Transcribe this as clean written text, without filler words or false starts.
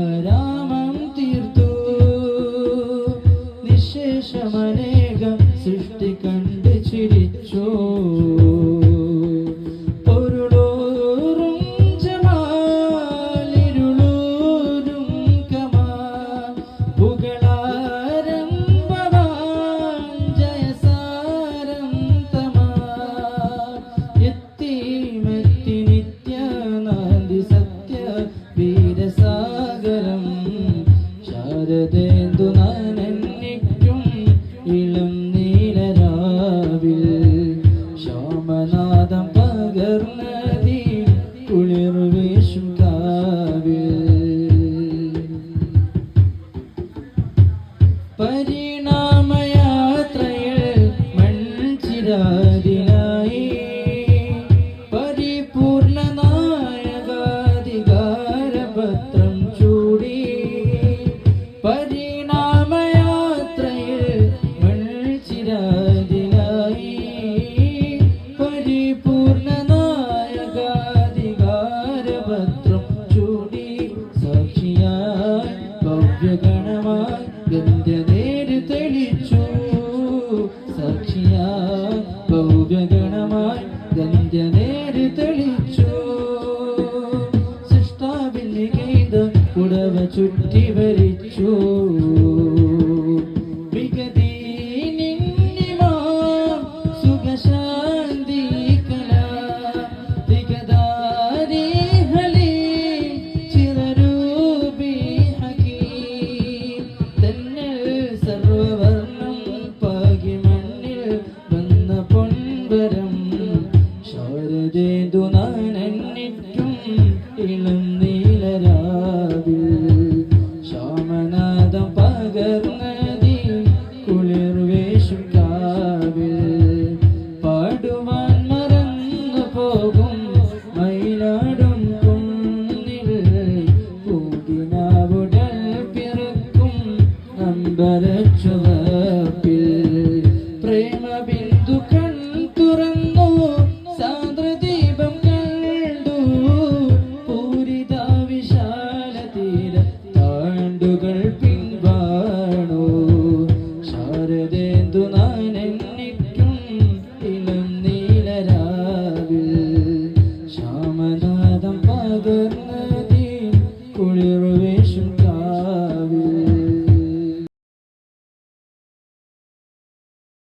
ആരാമം തീർത്തു. നിശേഷമനേകം സൃഷ്ടി കണ്ട് ചിരിച്ചു. ശാരദേന്ദു നനന്നിട്ടും ഇളം നീലരാവിൽ ശ്യാമനാദം പകർന്നതി കുളിർ വീശും കാവിൽ. പരിണാമയാത്രയിൽ മൺചിരാതിനായി പരിപൂർണ നായകാധികാരപത്രം ചൂടി. പരിണാമയാത്രയിൽ മൺചിരാതിനായി പരിപൂർണ നായകാധികാരപത്രം ചൂടി. സാക്ഷിയായി ഭവ്യഗണമായി ഗന്ധ്യനേര് തെളിച്ചു. സാക്ഷിയായി ഭവ്യഗണമായി ഗന്ധ്യനേര് തെളിച്ചു. സൃഷ്ടാവിന്റെ ഗീതം കുടവ ചുറ്റി വരിച്ചു.